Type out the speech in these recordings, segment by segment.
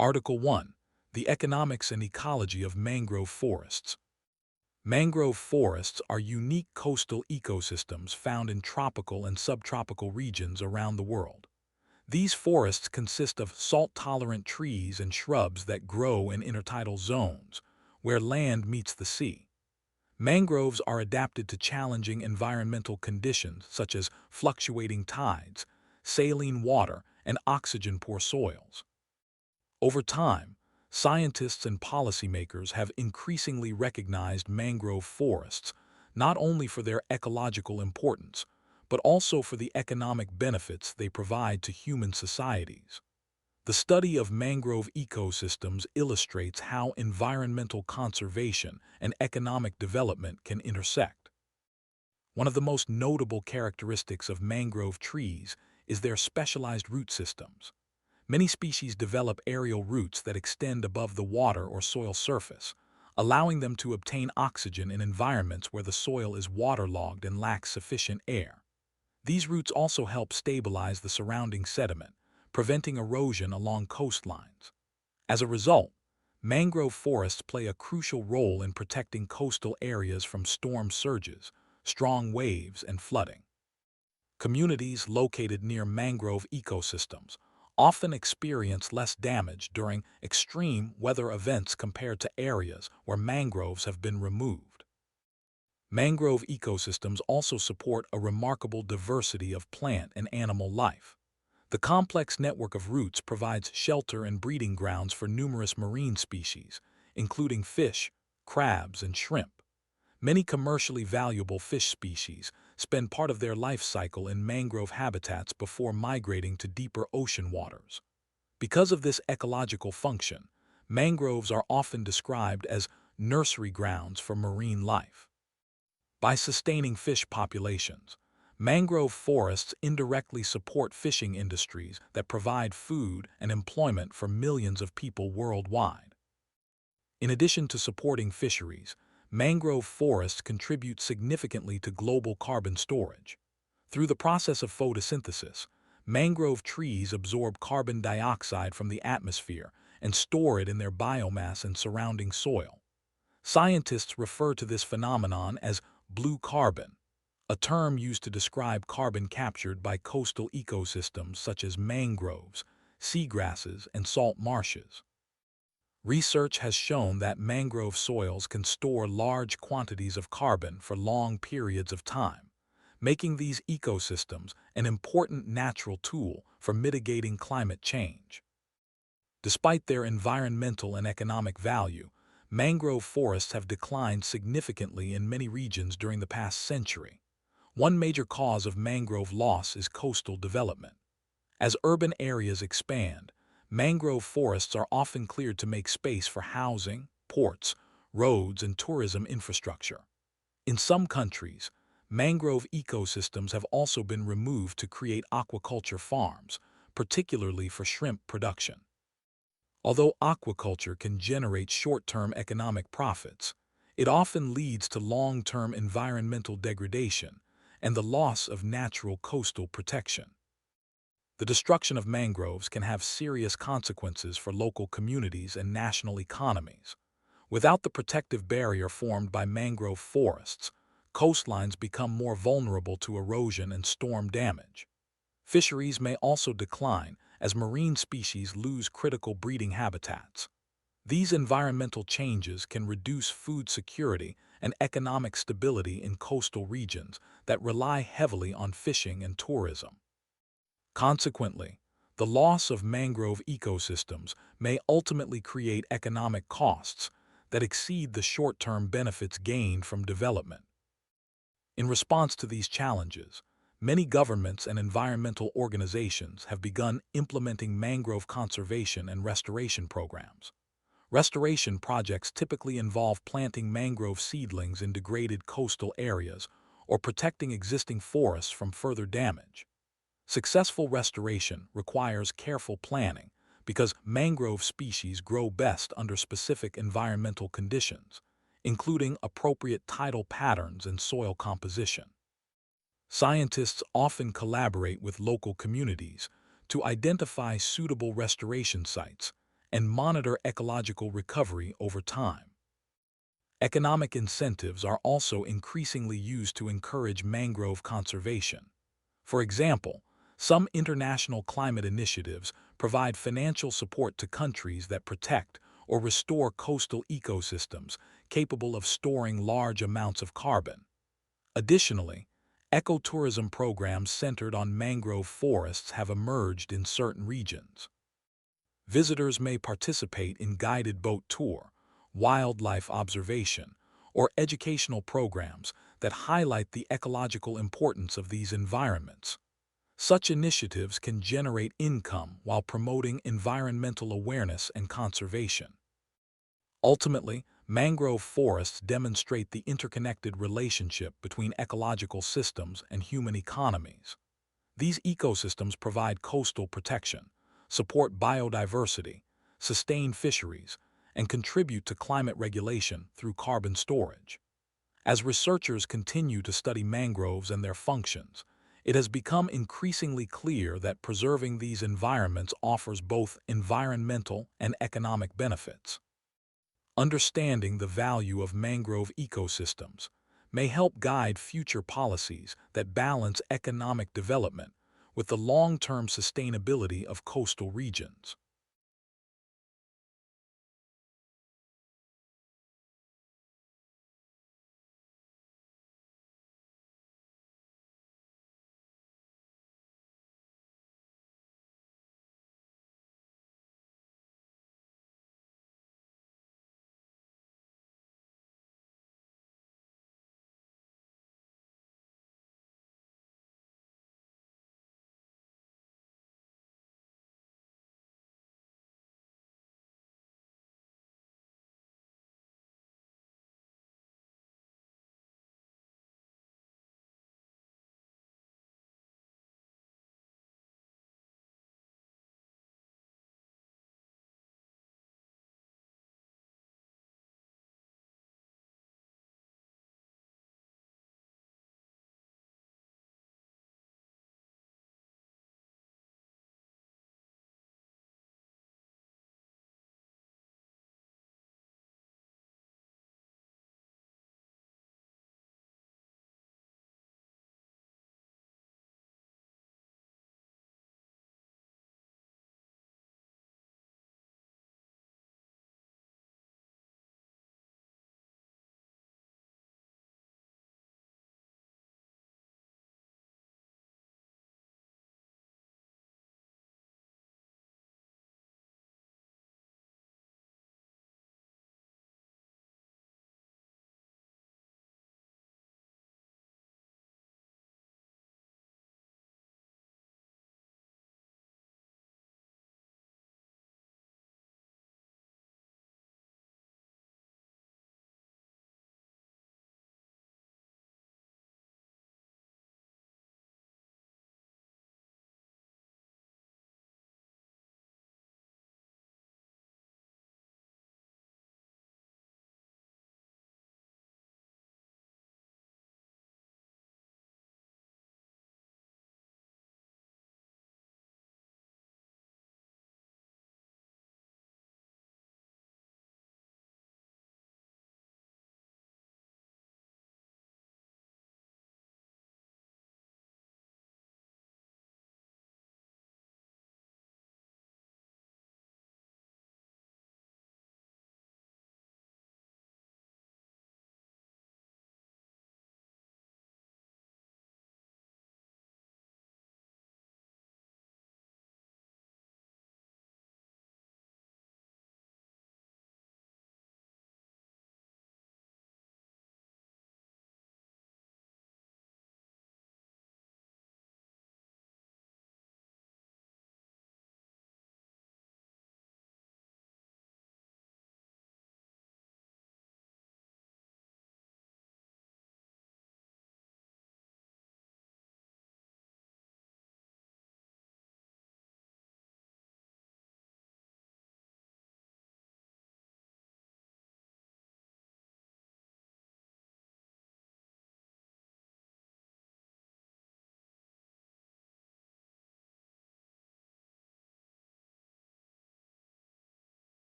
Article 1. The Economics and Ecology of Mangrove Forests. Mangrove forests are unique coastal ecosystems found in tropical and subtropical regions around the world. These forests consist of salt-tolerant trees and shrubs that grow in intertidal zones, where land meets the sea. Mangroves are adapted to challenging environmental conditions such as fluctuating tides, saline water, and oxygen-poor soils. Over time, scientists and policymakers have increasingly recognized mangrove forests not only for their ecological importance, but also for the economic benefits they provide to human societies. The study of mangrove ecosystems illustrates how environmental conservation and economic development can intersect. One of the most notable characteristics of mangrove trees is their specialized root systems. Many species develop aerial roots that extend above the water or soil surface, allowing them to obtain oxygen in environments where the soil is waterlogged and lacks sufficient air. These roots also help stabilize the surrounding sediment, preventing erosion along coastlines. As a result, mangrove forests play a crucial role in protecting coastal areas from storm surges, strong waves, and flooding. Communities located near mangrove ecosystems often experience less damage during extreme weather events compared to areas where mangroves have been removed. Mangrove ecosystems also support a remarkable diversity of plant and animal life. The complex network of roots provides shelter and breeding grounds for numerous marine species, including fish, crabs, and shrimp. Many commercially valuable fish species spend part of their life cycle in mangrove habitats before migrating to deeper ocean waters. Because of this ecological function, mangroves are often described as nursery grounds for marine life. By sustaining fish populations, mangrove forests indirectly support fishing industries that provide food and employment for millions of people worldwide. In addition to supporting fisheries, mangrove forests contribute significantly to global carbon storage. Through the process of photosynthesis, mangrove trees absorb carbon dioxide from the atmosphere and store it in their biomass and surrounding soil. Scientists refer to this phenomenon as blue carbon, a term used to describe carbon captured by coastal ecosystems such as mangroves, seagrasses, and salt marshes. Research has shown that mangrove soils can store large quantities of carbon for long periods of time, making these ecosystems an important natural tool for mitigating climate change. Despite their environmental and economic value, mangrove forests have declined significantly in many regions during the past century. One major cause of mangrove loss is coastal development. As urban areas expand, mangrove forests are often cleared to make space for housing, ports, roads, and tourism infrastructure. In some countries, mangrove ecosystems have also been removed to create aquaculture farms, particularly for shrimp production. Although aquaculture can generate short-term economic profits, it often leads to long-term environmental degradation and the loss of natural coastal protection. The destruction of mangroves can have serious consequences for local communities and national economies. Without the protective barrier formed by mangrove forests, coastlines become more vulnerable to erosion and storm damage. Fisheries may also decline as marine species lose critical breeding habitats. These environmental changes can reduce food security and economic stability in coastal regions that rely heavily on fishing and tourism. Consequently, the loss of mangrove ecosystems may ultimately create economic costs that exceed the short-term benefits gained from development. In response to these challenges, many governments and environmental organizations have begun implementing mangrove conservation and restoration programs. Restoration projects typically involve planting mangrove seedlings in degraded coastal areas or protecting existing forests from further damage. Successful restoration requires careful planning because mangrove species grow best under specific environmental conditions, including appropriate tidal patterns and soil composition. Scientists often collaborate with local communities to identify suitable restoration sites and monitor ecological recovery over time. Economic incentives are also increasingly used to encourage mangrove conservation. For example, some international climate initiatives provide financial support to countries that protect or restore coastal ecosystems capable of storing large amounts of carbon. Additionally, ecotourism programs centered on mangrove forests have emerged in certain regions. Visitors may participate in guided boat tour, wildlife observation, or educational programs that highlight the ecological importance of these environments. Such initiatives can generate income while promoting environmental awareness and conservation. Ultimately, mangrove forests demonstrate the interconnected relationship between ecological systems and human economies. These ecosystems provide coastal protection, support biodiversity, sustain fisheries, and contribute to climate regulation through carbon storage. As researchers continue to study mangroves and their functions, it has become increasingly clear that preserving these environments offers both environmental and economic benefits. Understanding the value of mangrove ecosystems may help guide future policies that balance economic development with the long-term sustainability of coastal regions.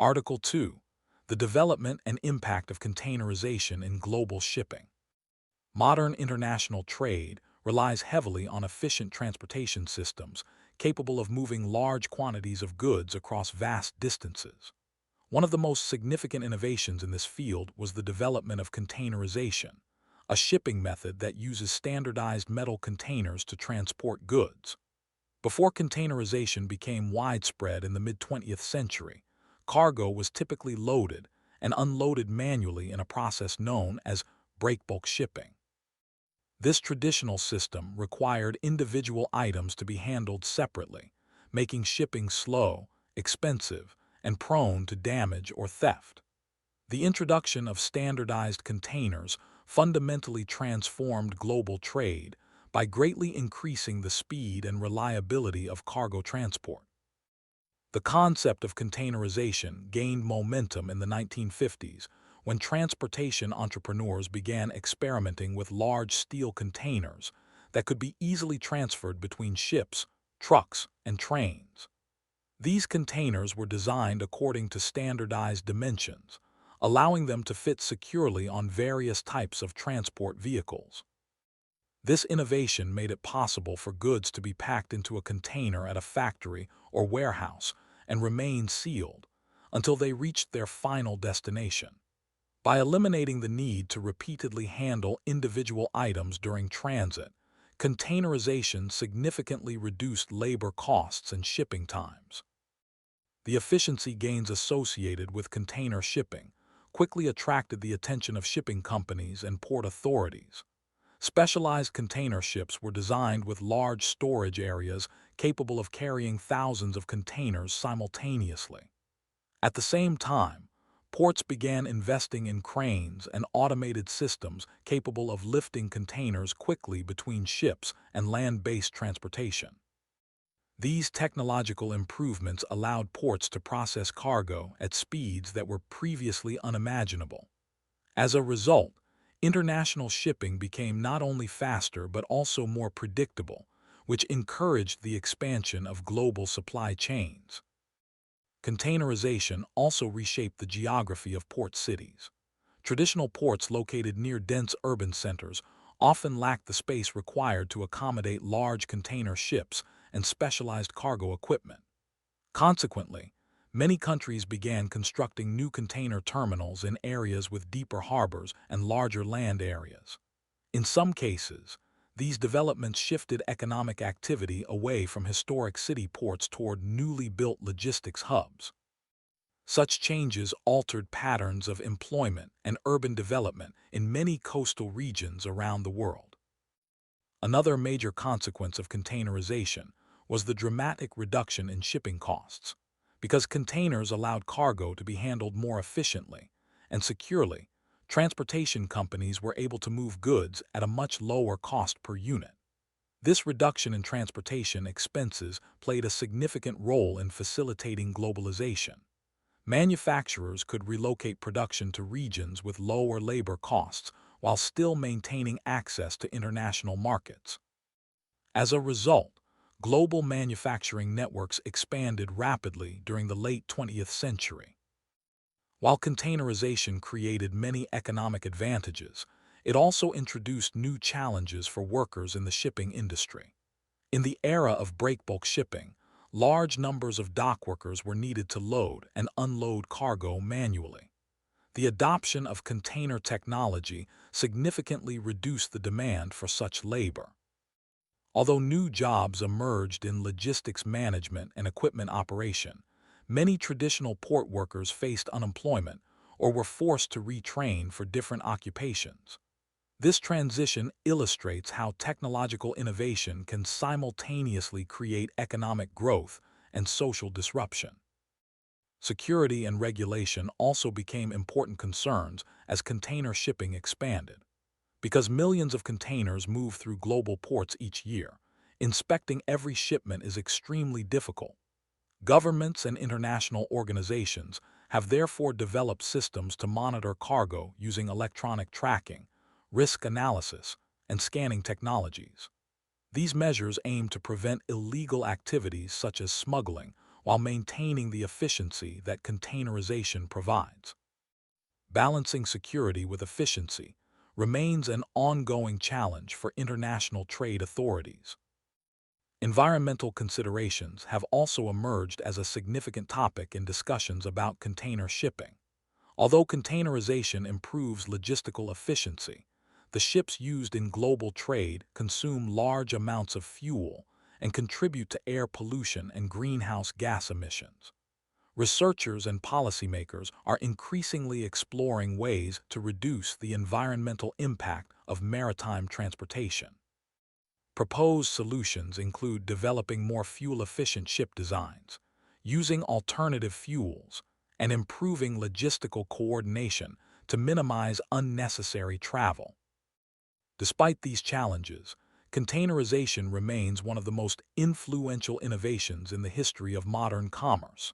Article 2. The development and impact of containerization in global shipping. Modern international trade relies heavily on efficient transportation systems capable of moving large quantities of goods across vast distances. One of the most significant innovations in this field was the development of containerization, a shipping method that uses standardized metal containers to transport goods. Before containerization became widespread in the mid-20th century, cargo was typically loaded and unloaded manually in a process known as breakbulk shipping. This traditional system required individual items to be handled separately, making shipping slow, expensive, and prone to damage or theft. The introduction of standardized containers fundamentally transformed global trade by greatly increasing the speed and reliability of cargo transport. The concept of containerization gained momentum in the 1950s when transportation entrepreneurs began experimenting with large steel containers that could be easily transferred between ships, trucks, and trains. These containers were designed according to standardized dimensions, allowing them to fit securely on various types of transport vehicles. This innovation made it possible for goods to be packed into a container at a factory or warehouse and remain sealed until they reached their final destination. By eliminating the need to repeatedly handle individual items during transit, containerization significantly reduced labor costs and shipping times. The efficiency gains associated with container shipping quickly attracted the attention of shipping companies and port authorities. Specialized container ships were designed with large storage areas capable of carrying thousands of containers simultaneously. At the same time, ports began investing in cranes and automated systems capable of lifting containers quickly between ships and land-based transportation. These technological improvements allowed ports to process cargo at speeds that were previously unimaginable. As a result, international shipping became not only faster but also more predictable, which encouraged the expansion of global supply chains. Containerization also reshaped the geography of port cities. Traditional ports located near dense urban centers often lacked the space required to accommodate large container ships and specialized cargo equipment. Consequently, many countries began constructing new container terminals in areas with deeper harbors and larger land areas. In some cases, these developments shifted economic activity away from historic city ports toward newly built logistics hubs. Such changes altered patterns of employment and urban development in many coastal regions around the world. Another major consequence of containerization was the dramatic reduction in shipping costs. Because containers allowed cargo to be handled more efficiently and securely, transportation companies were able to move goods at a much lower cost per unit. This reduction in transportation expenses played a significant role in facilitating globalization. Manufacturers could relocate production to regions with lower labor costs while still maintaining access to international markets. As a result, global manufacturing networks expanded rapidly during the late 20th century. While containerization created many economic advantages, it also introduced new challenges for workers in the shipping industry. In the era of breakbulk shipping, large numbers of dock workers were needed to load and unload cargo manually. The adoption of container technology significantly reduced the demand for such labor. Although new jobs emerged in logistics management and equipment operation, many traditional port workers faced unemployment or were forced to retrain for different occupations. This transition illustrates how technological innovation can simultaneously create economic growth and social disruption. Security and regulation also became important concerns as container shipping expanded. Because millions of containers move through global ports each year, inspecting every shipment is extremely difficult. Governments and international organizations have therefore developed systems to monitor cargo using electronic tracking, risk analysis, and scanning technologies. These measures aim to prevent illegal activities such as smuggling while maintaining the efficiency that containerization provides. Balancing security with efficiency remains an ongoing challenge for international trade authorities. Environmental considerations have also emerged as a significant topic in discussions about container shipping. Although containerization improves logistical efficiency, the ships used in global trade consume large amounts of fuel and contribute to air pollution and greenhouse gas emissions. Researchers and policymakers are increasingly exploring ways to reduce the environmental impact of maritime transportation. Proposed solutions include developing more fuel-efficient ship designs, using alternative fuels, and improving logistical coordination to minimize unnecessary travel. Despite these challenges, containerization remains one of the most influential innovations in the history of modern commerce.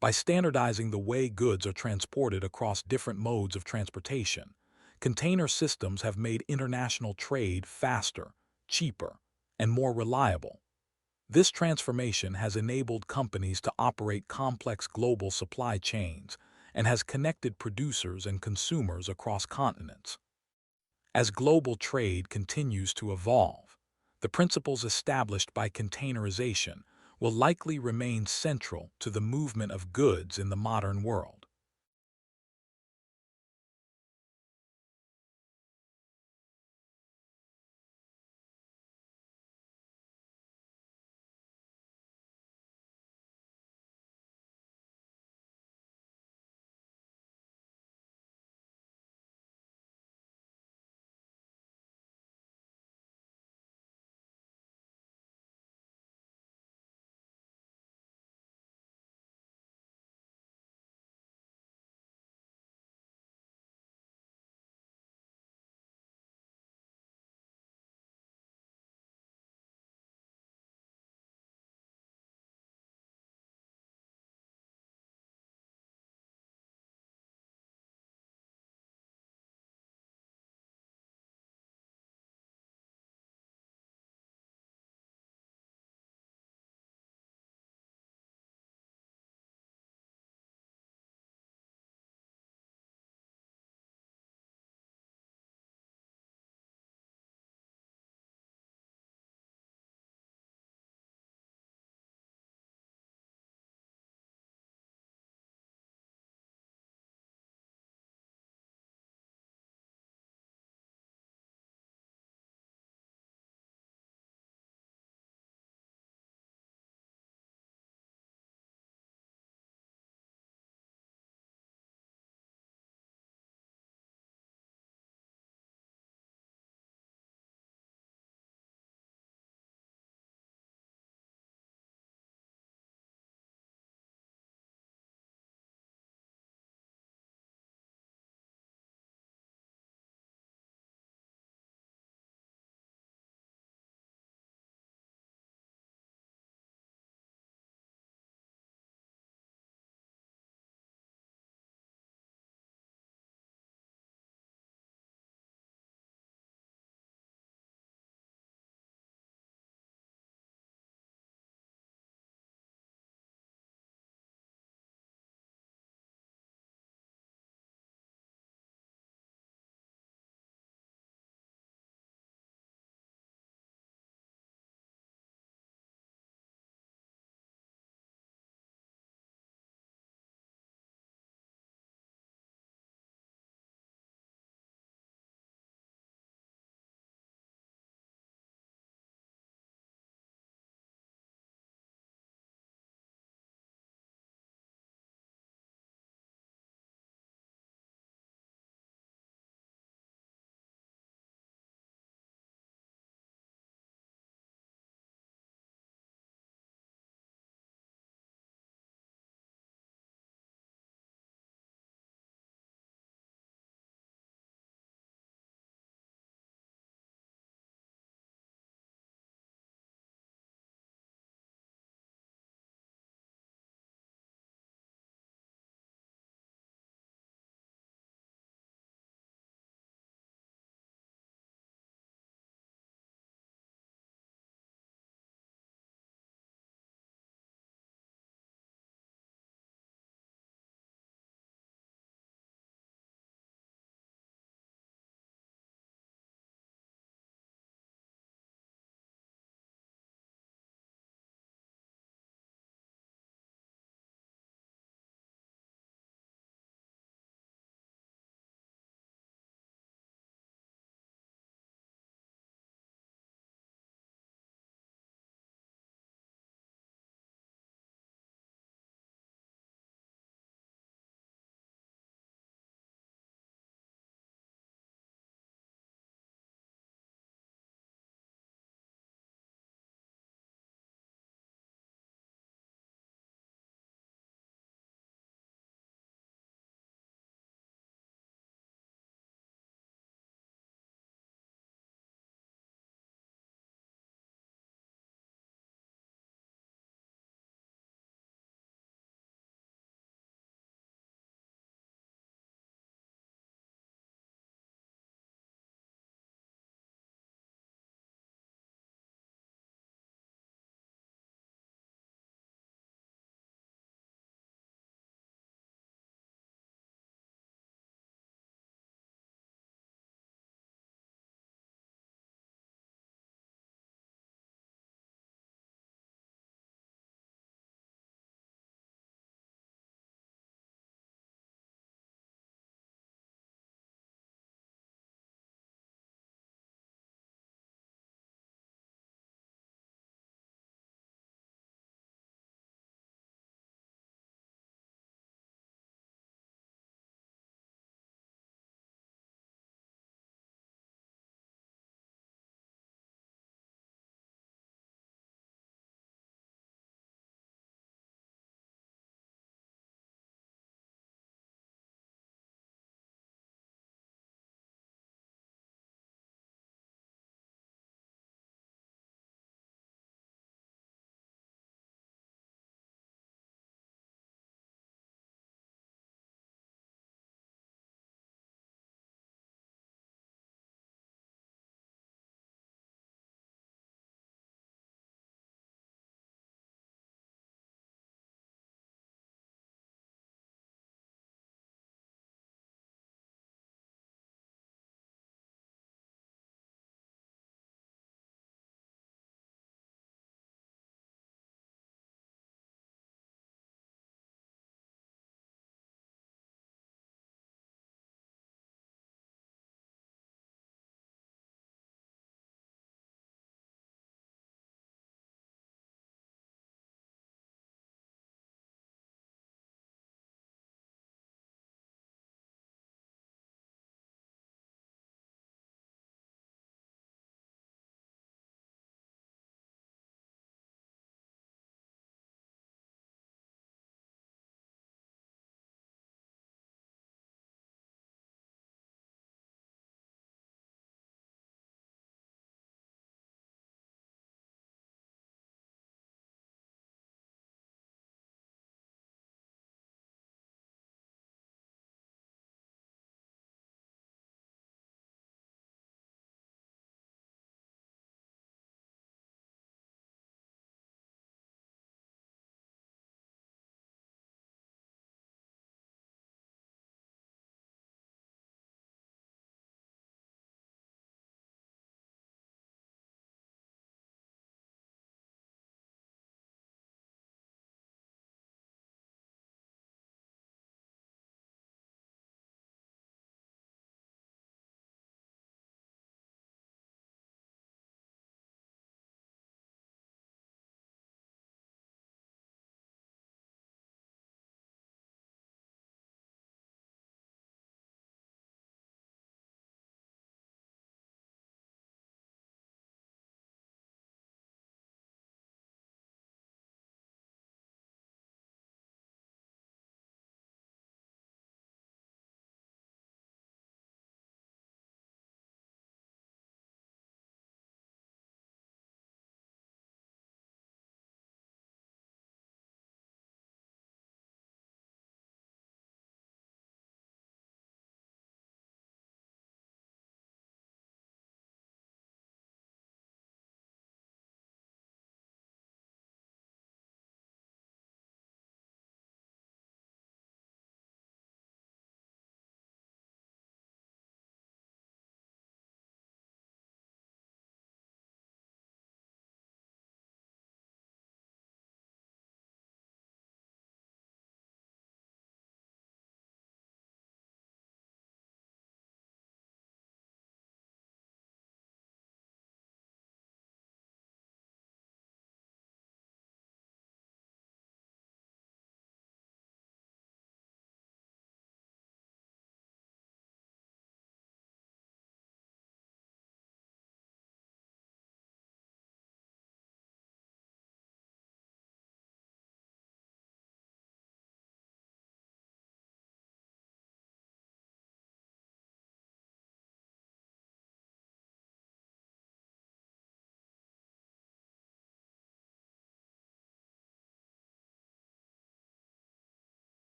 By standardizing the way goods are transported across different modes of transportation, container systems have made international trade faster, cheaper, and more reliable. This transformation has enabled companies to operate complex global supply chains and has connected producers and consumers across continents. As global trade continues to evolve, the principles established by containerization will likely remain central to the movement of goods in the modern world.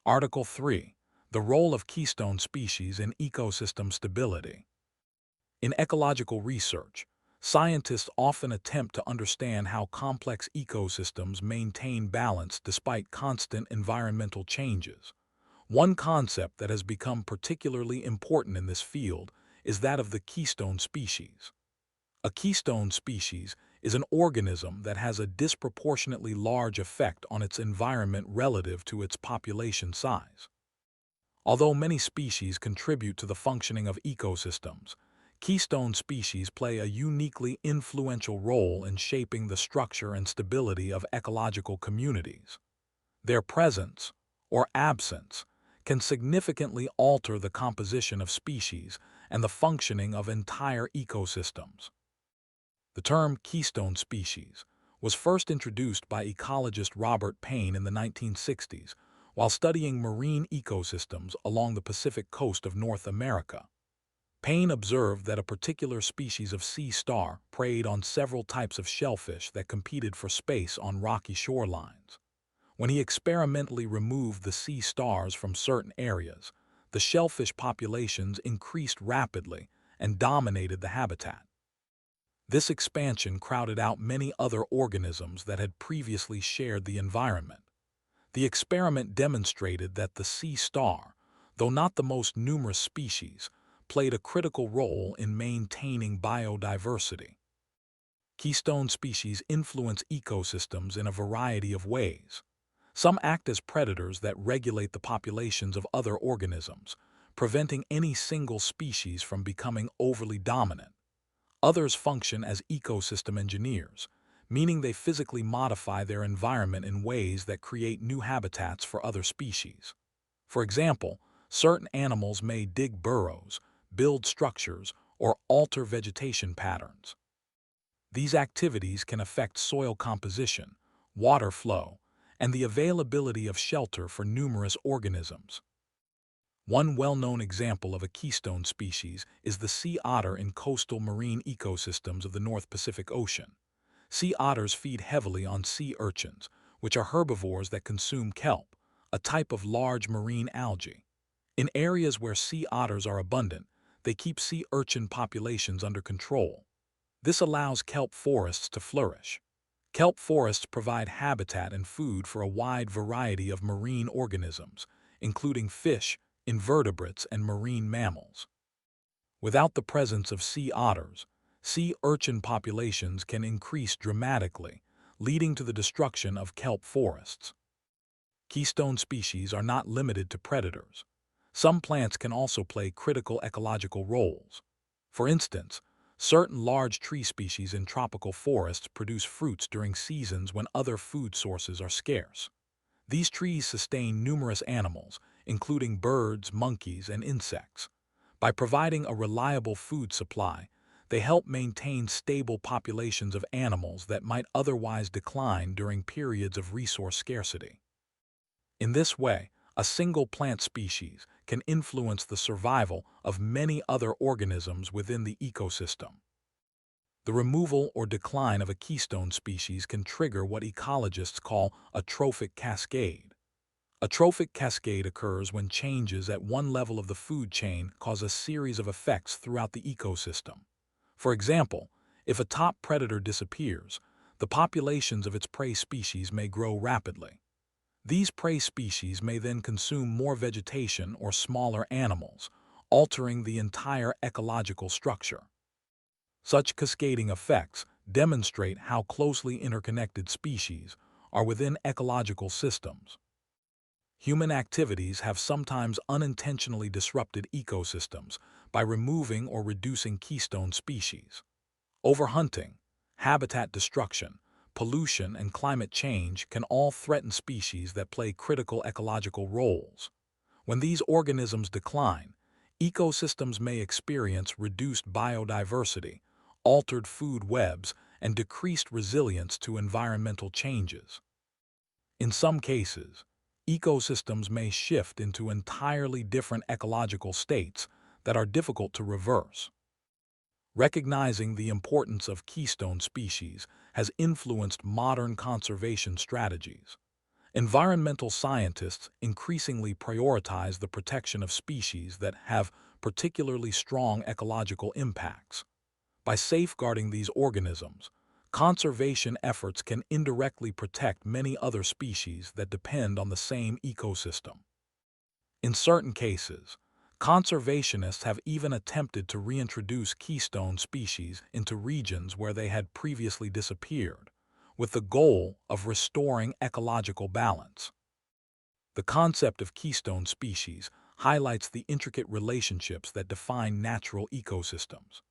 Article 3. The role of keystone species in ecosystem stability. In ecological research, scientists often attempt to understand how complex ecosystems maintain balance despite constant environmental changes. One concept that has become particularly important in this field is that of the keystone species. A keystone species is an organism that has a disproportionately large effect on its environment relative to its population size. Although many species contribute to the functioning of ecosystems, keystone species play a uniquely influential role in shaping the structure and stability of ecological communities. Their presence, or absence, can significantly alter the composition of species and the functioning of entire ecosystems. The term keystone species was first introduced by ecologist Robert Payne in the 1960s while studying marine ecosystems along the Pacific coast of North America. Payne observed that a particular species of sea star preyed on several types of shellfish that competed for space on rocky shorelines. When he experimentally removed the sea stars from certain areas, the shellfish populations increased rapidly and dominated the habitat. This expansion crowded out many other organisms that had previously shared the environment. The experiment demonstrated that the sea star, though not the most numerous species, played a critical role in maintaining biodiversity. Keystone species influence ecosystems in a variety of ways. Some act as predators that regulate the populations of other organisms, preventing any single species from becoming overly dominant. Others function as ecosystem engineers, meaning they physically modify their environment in ways that create new habitats for other species. For example, certain animals may dig burrows, build structures, or alter vegetation patterns. These activities can affect soil composition, water flow, and the availability of shelter for numerous organisms. One well-known example of a keystone species is the sea otter in coastal marine ecosystems of the North Pacific Ocean. Sea otters feed heavily on sea urchins, which are herbivores that consume kelp, a type of large marine algae. In areas where sea otters are abundant, they keep sea urchin populations under control. This allows kelp forests to flourish. Kelp forests provide habitat and food for a wide variety of marine organisms, including fish, invertebrates, and marine mammals. Without the presence of sea otters, sea urchin populations can increase dramatically, leading to the destruction of kelp forests. Keystone species are not limited to predators. Some plants can also play critical ecological roles. For instance, certain large tree species in tropical forests produce fruits during seasons when other food sources are scarce. These trees sustain numerous animals, including birds, monkeys, and insects. By providing a reliable food supply, they help maintain stable populations of animals that might otherwise decline during periods of resource scarcity. In this way, a single plant species can influence the survival of many other organisms within the ecosystem. The removal or decline of a keystone species can trigger what ecologists call a trophic cascade. A trophic cascade occurs when changes at one level of the food chain cause a series of effects throughout the ecosystem. For example, if a top predator disappears, the populations of its prey species may grow rapidly. These prey species may then consume more vegetation or smaller animals, altering the entire ecological structure. Such cascading effects demonstrate how closely interconnected species are within ecological systems. Human activities have sometimes unintentionally disrupted ecosystems by removing or reducing keystone species. Overhunting, habitat destruction, pollution, and climate change can all threaten species that play critical ecological roles. When these organisms decline, ecosystems may experience reduced biodiversity, altered food webs, and decreased resilience to environmental changes. In some cases, ecosystems may shift into entirely different ecological states that are difficult to reverse. Recognizing the importance of keystone species has influenced modern conservation strategies. Environmental scientists increasingly prioritize the protection of species that have particularly strong ecological impacts. By safeguarding these organisms, conservation efforts can indirectly protect many other species that depend on the same ecosystem. In certain cases, conservationists have even attempted to reintroduce keystone species into regions where they had previously disappeared, with the goal of restoring ecological balance. The concept of keystone species highlights the intricate relationships that define natural ecosystems.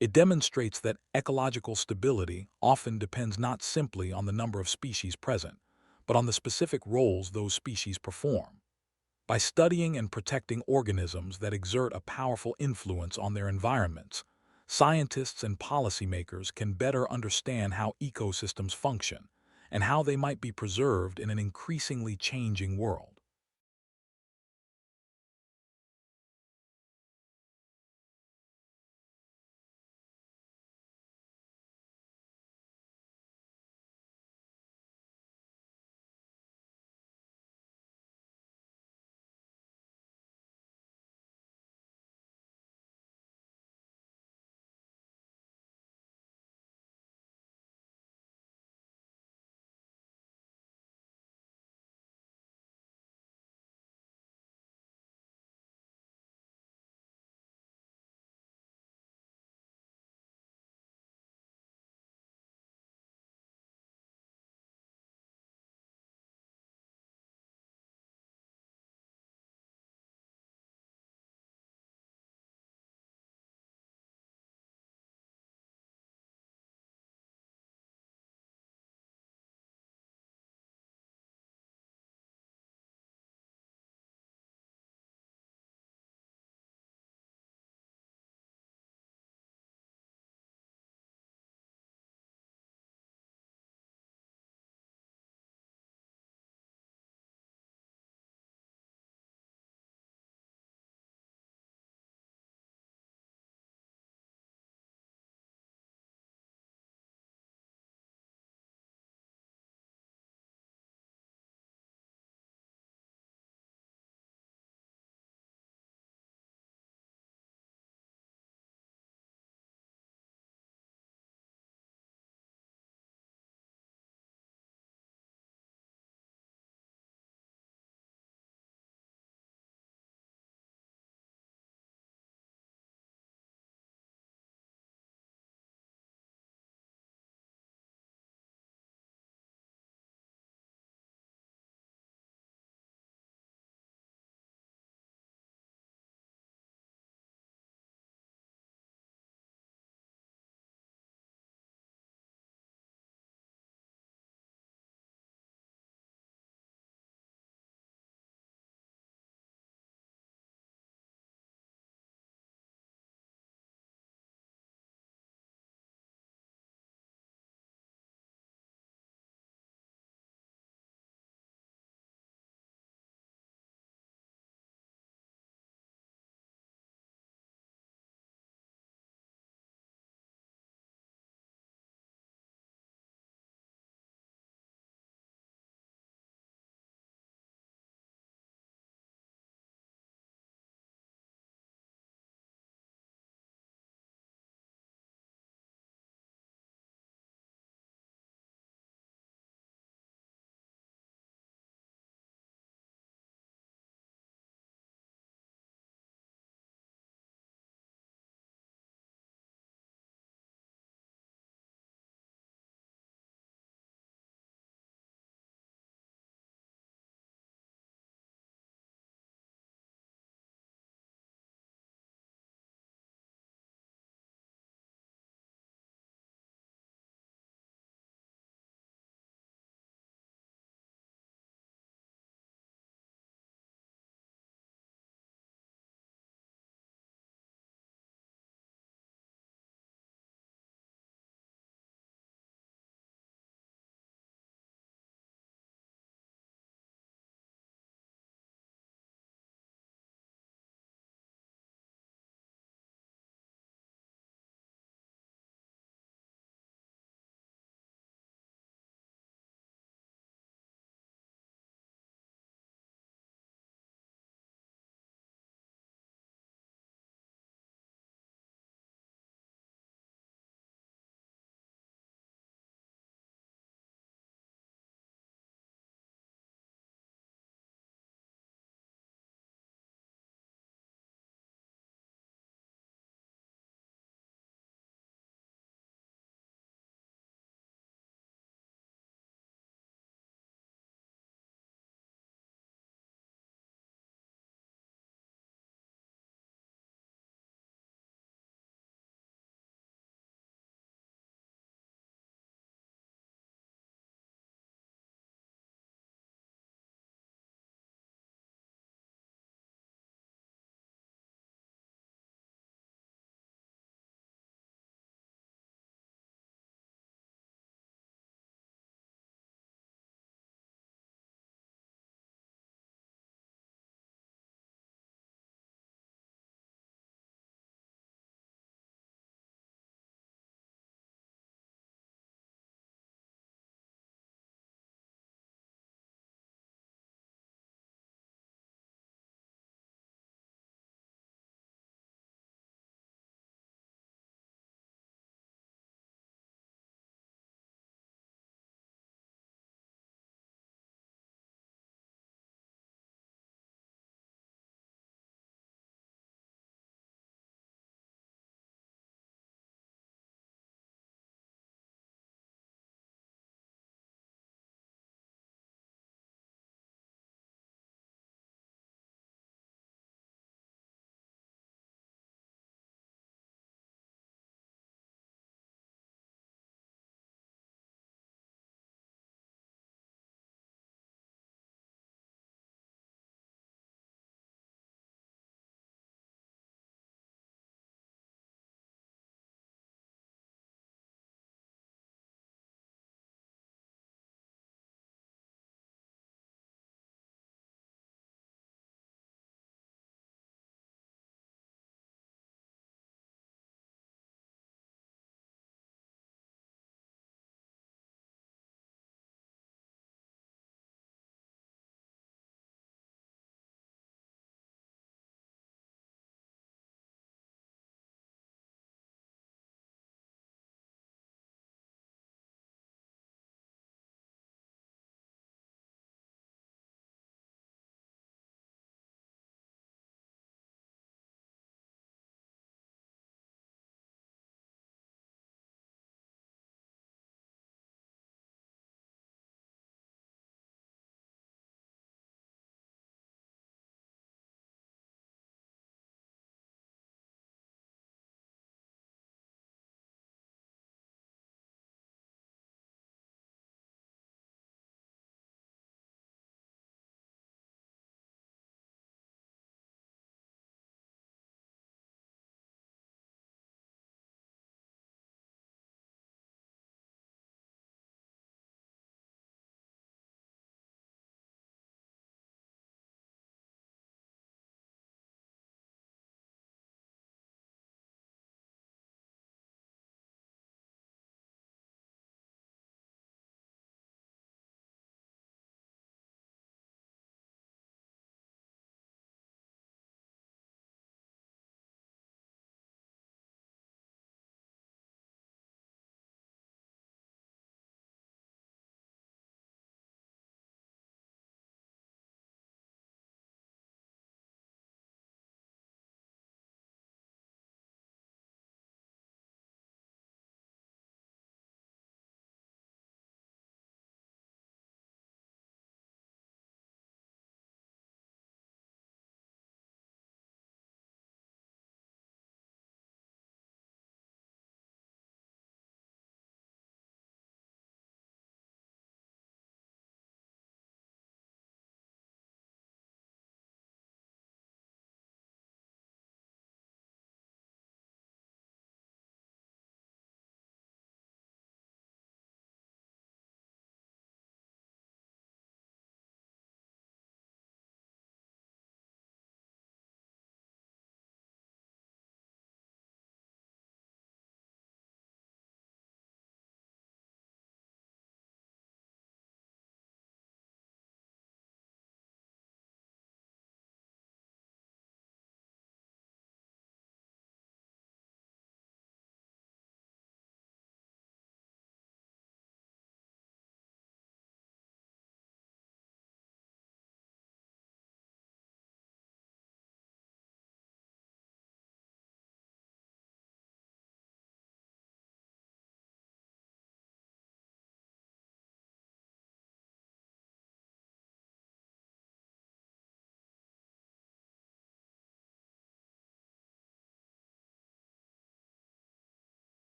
It demonstrates that ecological stability often depends not simply on the number of species present, but on the specific roles those species perform. By studying and protecting organisms that exert a powerful influence on their environments, scientists and policymakers can better understand how ecosystems function and how they might be preserved in an increasingly changing world.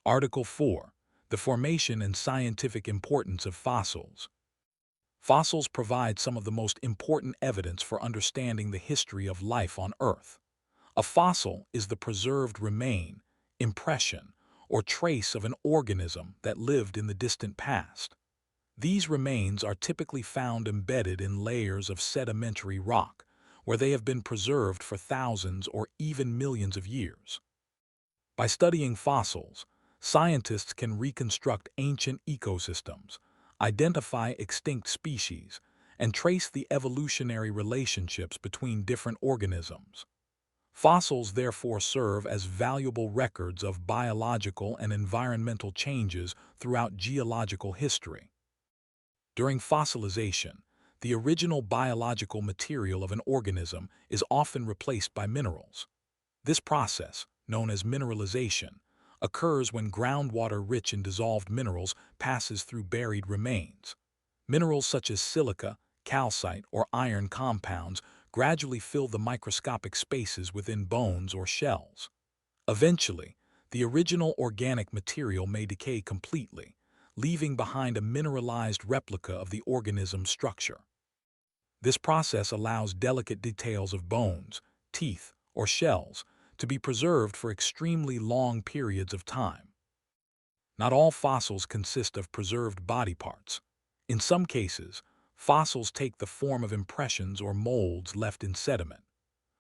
Article 4. The formation and scientific importance of fossils. Fossils provide some of the most important evidence for understanding the history of life on Earth. A fossil is the preserved remain, impression, or trace of an organism that lived in the distant past. These remains are typically found embedded in layers of sedimentary rock, where they have been preserved for thousands or even millions of years. By studying fossils, scientists can reconstruct ancient ecosystems, identify extinct species, and trace the evolutionary relationships between different organisms. Fossils therefore serve as valuable records of biological and environmental changes throughout geological history. During fossilization, the original biological material of an organism is often replaced by minerals. This process, known as mineralization, occurs when groundwater rich in dissolved minerals passes through buried remains. Minerals such as silica, calcite, or iron compounds gradually fill the microscopic spaces within bones or shells. Eventually, the original organic material may decay completely, leaving behind a mineralized replica of the organism's structure. This process allows delicate details of bones, teeth, or shells to be preserved for extremely long periods of time. Not all fossils consist of preserved body parts. In some cases, fossils take the form of impressions or molds left in sediment.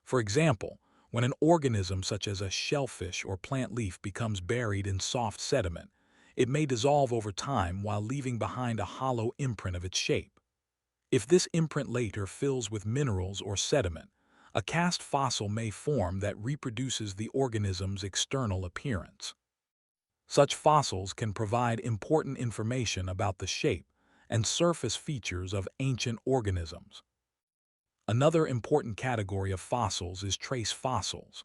For example, when an organism such as a shellfish or plant leaf becomes buried in soft sediment, it may dissolve over time while leaving behind a hollow imprint of its shape. If this imprint later fills with minerals or sediment, a cast fossil may form that reproduces the organism's external appearance. Such fossils can provide important information about the shape and surface features of ancient organisms. Another important category of fossils is trace fossils.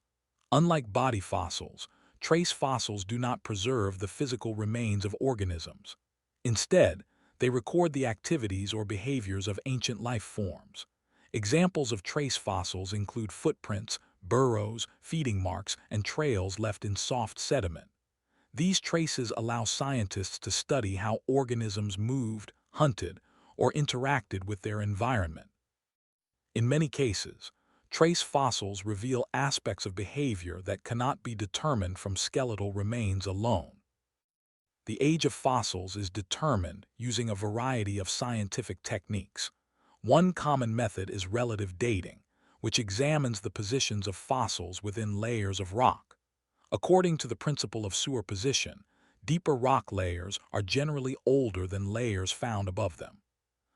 Unlike body fossils, trace fossils do not preserve the physical remains of organisms. Instead, they record the activities or behaviors of ancient life forms. Examples of trace fossils include footprints, burrows, feeding marks, and trails left in soft sediment. These traces allow scientists to study how organisms moved, hunted, or interacted with their environment. In many cases, trace fossils reveal aspects of behavior that cannot be determined from skeletal remains alone. The age of fossils is determined using a variety of scientific techniques. One common method is relative dating, which examines the positions of fossils within layers of rock. According to the principle of superposition, deeper rock layers are generally older than layers found above them.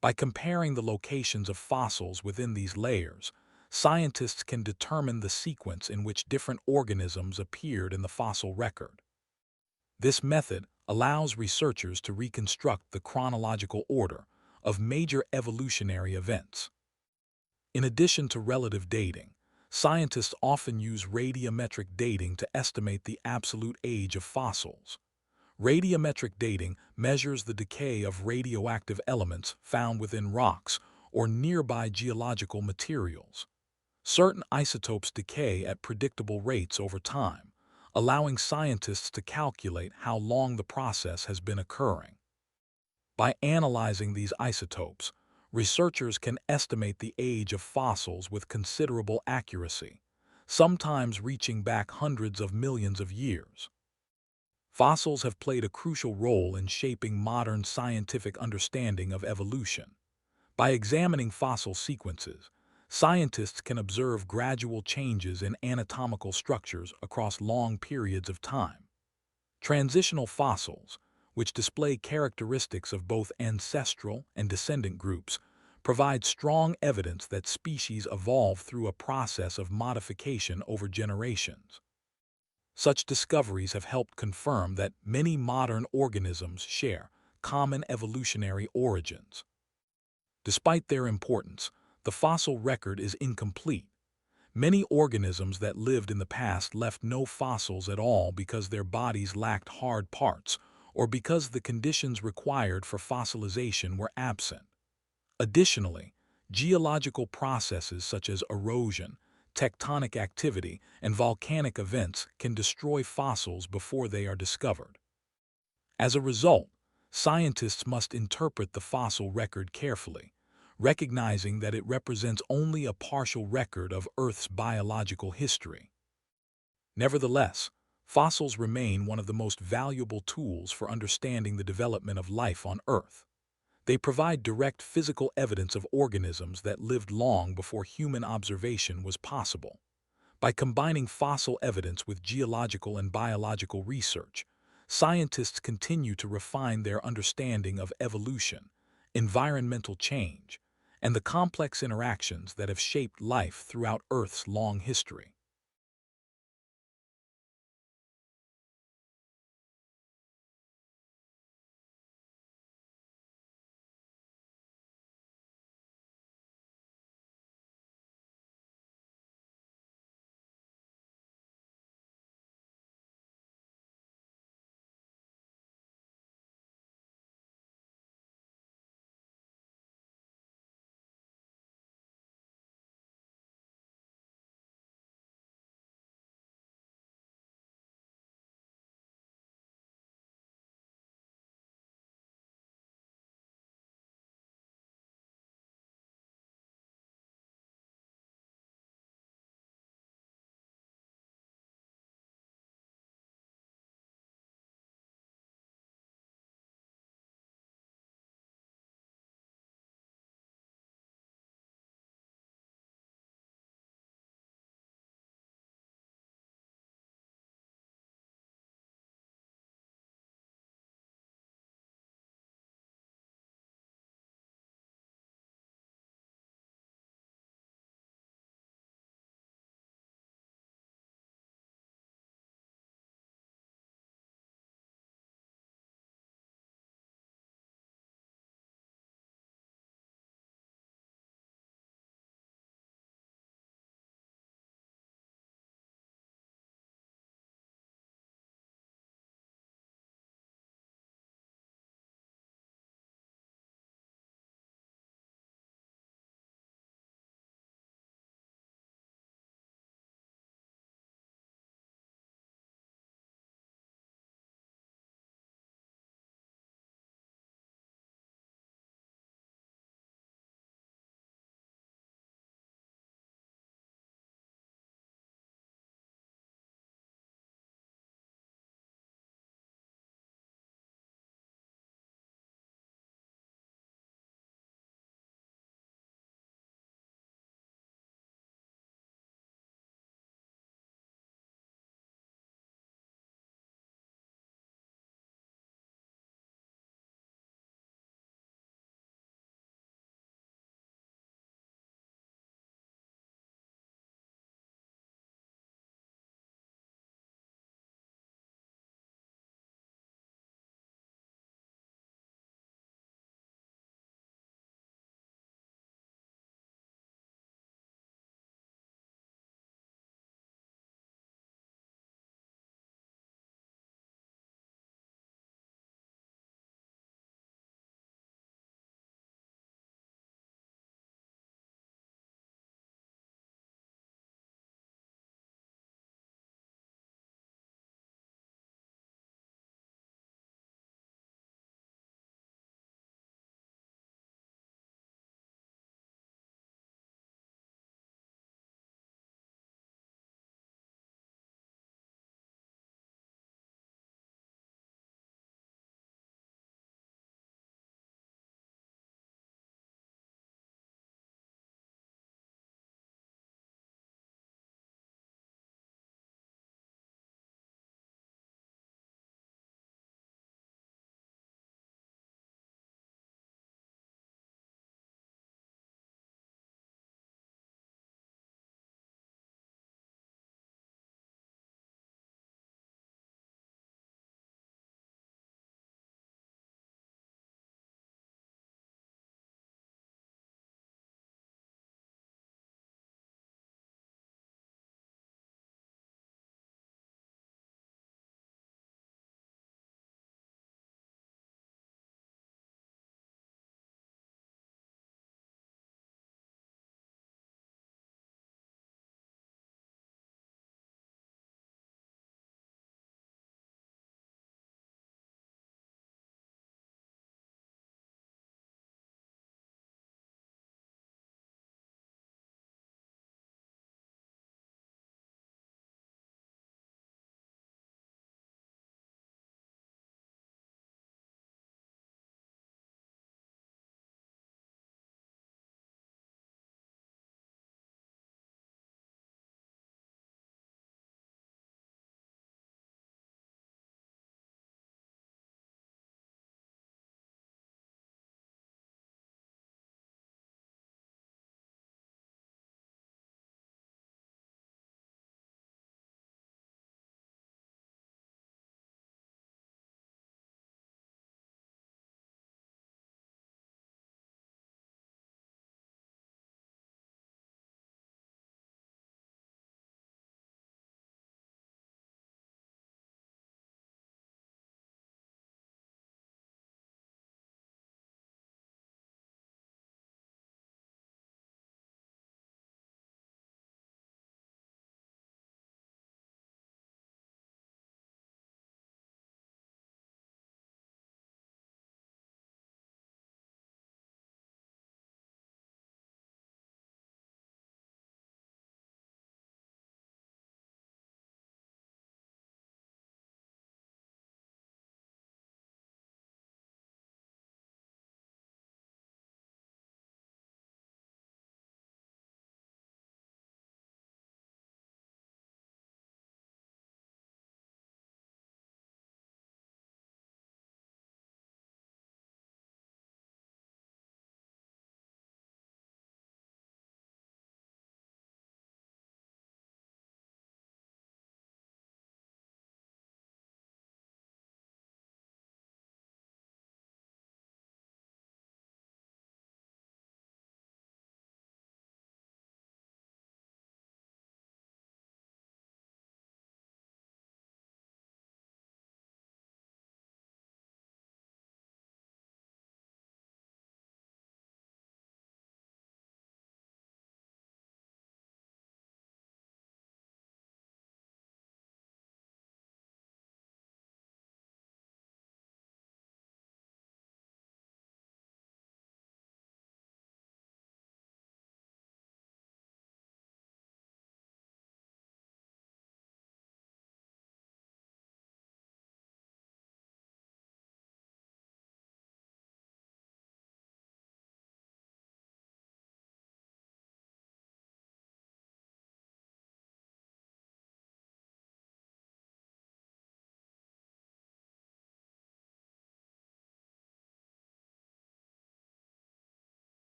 By comparing the locations of fossils within these layers, scientists can determine the sequence in which different organisms appeared in the fossil record. This method allows researchers to reconstruct the chronological order of major evolutionary events. In addition to relative dating, scientists often use radiometric dating to estimate the absolute age of fossils. Radiometric dating measures the decay of radioactive elements found within rocks or nearby geological materials. Certain isotopes decay at predictable rates over time, allowing scientists to calculate how long the process has been occurring. By analyzing these isotopes, researchers can estimate the age of fossils with considerable accuracy, sometimes reaching back hundreds of millions of years. Fossils have played a crucial role in shaping modern scientific understanding of evolution. By examining fossil sequences, scientists can observe gradual changes in anatomical structures across long periods of time. Transitional fossils, which display characteristics of both ancestral and descendant groups, provide strong evidence that species evolve through a process of modification over generations. Such discoveries have helped confirm that many modern organisms share common evolutionary origins. Despite their importance, the fossil record is incomplete. Many organisms that lived in the past left no fossils at all because their bodies lacked hard parts or because the conditions required for fossilization were absent. Additionally, geological processes such as erosion, tectonic activity, and volcanic events can destroy fossils before they are discovered. As a result, scientists must interpret the fossil record carefully, recognizing that it represents only a partial record of Earth's biological history. Nevertheless, fossils remain one of the most valuable tools for understanding the development of life on Earth. They provide direct physical evidence of organisms that lived long before human observation was possible. By combining fossil evidence with geological and biological research, scientists continue to refine their understanding of evolution, environmental change, and the complex interactions that have shaped life throughout Earth's long history.